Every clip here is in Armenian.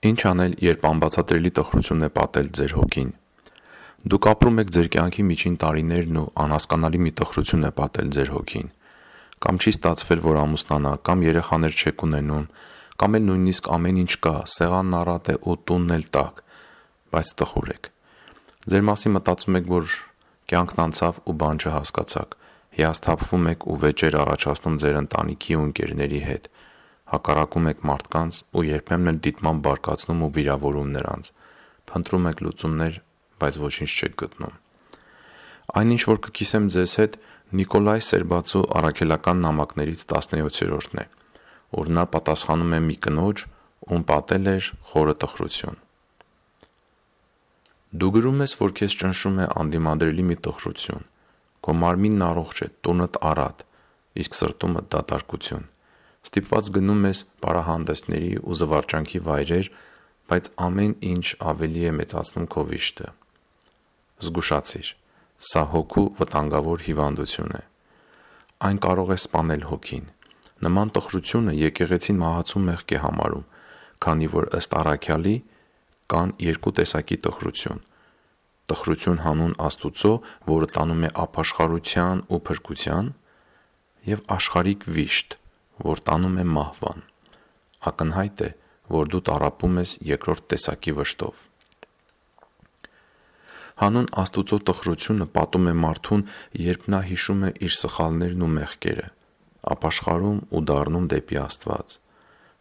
Ինչ անել, երբ անբացատրելի տխրություն է պատել ձեր հոգին։ Դուք ապրում եք ձեր կյանքի միջին տարիներն ու անհասկանալի մի տխրություն է պատել ձեր հոգին։ Կամ չի ստացվել, որ ամուսնանաք, կամ երեխաներ չեք ունենում, կամ էլ նույնիսկ ամեն ինչ կա, սեղանն առատ է ու տունն էլ տաք, բայց տխուր եք։ Ձեր մասին մտածում եք, որ կյանքն անցավ ու բան չհասկացաք, հիասթափվում եք ու վեճեր առաջացնում ձեր ընտանիքի ու ընկերների հետ, հակառակում եք մարդկանց ու երբեմն էլ դիտմամբ բարկացնում ու վիրավորում նրանց, փնտրում եք լուծումներ, բայց ոչինչ չեք գտնում։ Այնինչ որ կկիսեմ ձեզ հետ Նիկոլայ Սերբացու առաքելական նամակներից 17-րդն է, որ նա պատասխանում է մի կնոջ, ում պատել էր խորը տխրություն։ Դու գրում ես, որ քեզ ճնշում է անդիմադրելի մի տխրություն, քո մարմինն առողջ է, տունդ առատ, իսկ սրտումդ դատարկություն։ Ստիպված գնում ես պարահանդեսների ու զվարճանքի վայրեր, բայց ամեն ինչ ավելի է մեծացնում քո վիշտը։ Զգուշացիր, սա հոգու վտանգավոր հիվանդություն է։ Այն կարող է սպանել հոգին։ Նման տխրությունը եկեղեցին մահացու մեղք է համարում, քանի որ ըստ առաքյալի կան երկու տեսակի տխրություն. տխրություն հանուն Աստուծո, որը տանում է ապաշխարության ու փրկության, եւ աշխարհիկ վիշտ, որ տանում է մահվան։ Ակնհայտ է, որ դու տառապում ես երկրորդ տեսակի վշտով։ Հանուն Աստուծո տխրությունը պատում է մարդուն, երբ նա հիշում է իր սխալներն ու մեղքերը, ապաշխարում ու դառնում դեպի Աստված։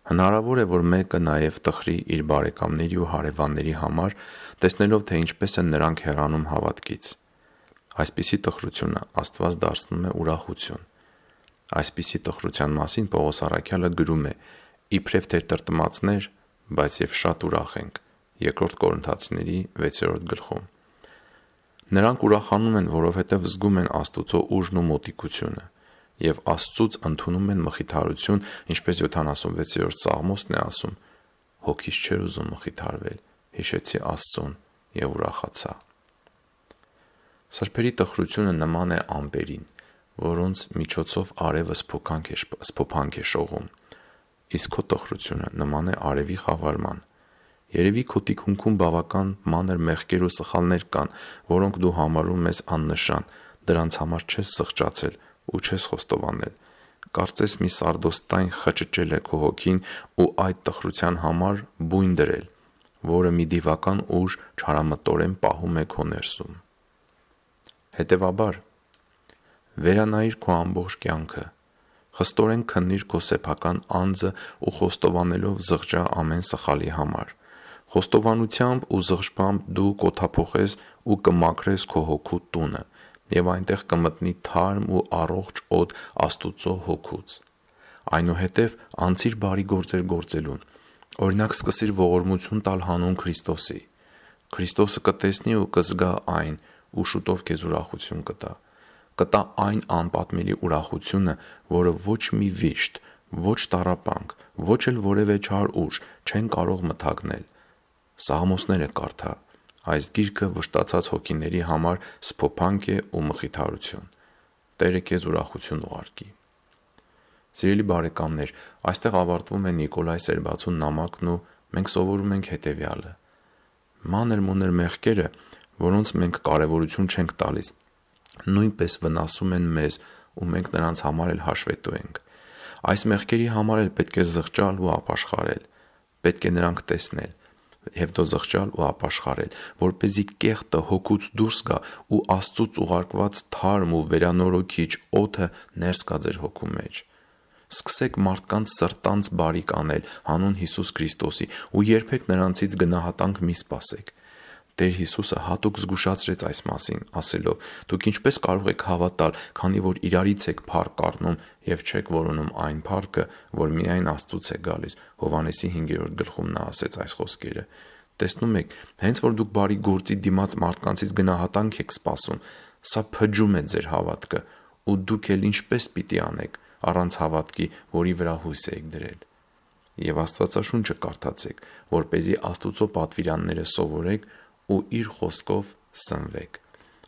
Հնարավոր է, որ մեկը նաև տխրի իր բարեկամների ու հարևանների համար, տեսնելով, թե ինչպես են նրանք հեռանում հավատքից։ Այսպիսի տխրությունը Աստված դարձնում է ուրախություն։ Այսպիսի տխրության մասին Պողոս առաքյալը գրում է. «Իբրև թե տրտմածներ, բայց եւ շատ ուրախ ենք» Բ Կորինթացիների 6-րդ գլխում։ Նրանք ուրախանում են, որովհետև զգում են Աստուծո ուժն ու մոտիկությունը, եւ Աստծուց ընդունում են մխիթարություն, ինչպես 76-րդ Սաղմոսն է ասում. «Հոգիս չէր ուզում մխիթարվել, հիշեցի Աստծուն եւ ուրախացա»։ Սրբերի տխրությունը նման է ամպերին, որոնց միջոցով արևը սփոփանք է շողում, իսկ քո տխրությունը նման է արևի խավարման։ Երևի քո թիկունքում բավական մանր մեղքեր ու սխալներ կան, որոնք դու համարում ես աննշան, դրանց համար չես զղջացել ու չես խոստովանել։ Կարծես մի սարդոստայն խճճել է քո հոգին ու այդ տխրության համար բույն դրել, որը մի դիվական ուժ չարամտորեն պահում է քո ներսում։ Հետևաբար, վերանայիր քո ամբողջ կյանքը, խստորեն քննիր քո սեփական անձը ու խոստովանելով զղջա ամեն սխալի համար։ Խոստովանությամբ ու զղջմամբ դու կօդափոխես ու կմաքրես քո հոգու տունը, եւ այնտեղ կմտնի թարմ ու առողջ օդ Աստուծո հոգուց։ Այնուհետև անցիր բարի գործեր գործելուն։ Օրինակ, սկսիր ողորմություն տալ հանուն Քրիստոսի։ Քրիստոսը կտեսնի ու կզգա այն ու շուտով քեզ ուրախություն կտա այն անպատմելի ուրախությունը, որը ոչ մի վիշտ, ոչ տառապանք, ոչ էլ որևէ չար ուժ չեն կարող մթագնել։ Սաղմոսները կարդա։ Այս գիրքը վշտացած հոգիների համար սփոփանք է ու մխիթարություն։ Տերը քեզ ուրախություն ուղարկի։ Սիրելի բարեկամներ, այստեղ ավարտվում է Նիկոլայ Սերբացու նամակն ու մենք սովորում ենք հետևյալը. մանր-մունր մեղքերը, որոնց մենք կարևորություն չենք տալիս, նույնպես վնասում են մեզ ու մենք նրանց համար էլ հաշվետու ենք։ Այս մեղքերի համար էլ պետք է զղջալ ու ապաշխարել։ Պետք է նրանք տեսնել, հետո զղջալ ու ապաշխարել, որպեսզի կեղտը հոգուց դուրս գա ու Աստծուց ուղարկված թարմ ու վերանորոգիչ օդը ներս գա ձեր հոգու մեջ։ Սկսեք մարդկանց սրտանց բարիք անել հանուն Հիսուս Քրիստոսի ու երբեք նրանցից գնահատանք մի սպասեք։ Տեր Հիսուսը հատուկ զգուշացրեց այս մասին, ասելով. «Դուք ինչպես կարող եք հավատալ, քանի որ իրարից եք փառք առնում եւ չեք որոնում այն փառքը, որ միայն Աստծուց է գալիս»։ Հովհաննեսի 5-րդ գլխում նա ասեց այս խոսքերը։ Տեսնում եք, հենց որ դուք բարի գործի դիմաց մարդկանցից գնահատանք եք սպասում, սա փջում է ձեր հավատքը, ու դուք էլ ինչպես պիտի անեք առանց հավատքի, որի վրա հույս եք դրել։ Եվ Աստվածաշունչը կարդացեք, որպեսզի Աստուծո պատվիրանները սովորեք ու իր խոսքով սնվեք։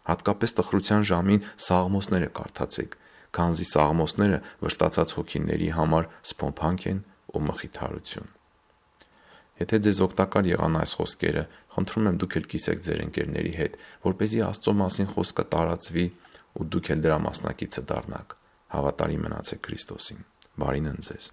Հատկապես տխրության ժամին սաղմոսները կարդացեք, քանզի սաղմոսները վշտացած հոգիների համար սփոփանք են ու մխիթարություն։ Եթե ձեզ օգտակար եղան այս խոսքերը, խնդրում եմ դուք էլ կիսեք ձեր ընկերների հետ, որպեսզի Աստծո մասին խոսքը տարածվի ու դուք էլ դրա մասնակիցը դառնաք։ Հավատարիմ մնացեք Քրիստոսին։ Բարին ընդ ձեզ։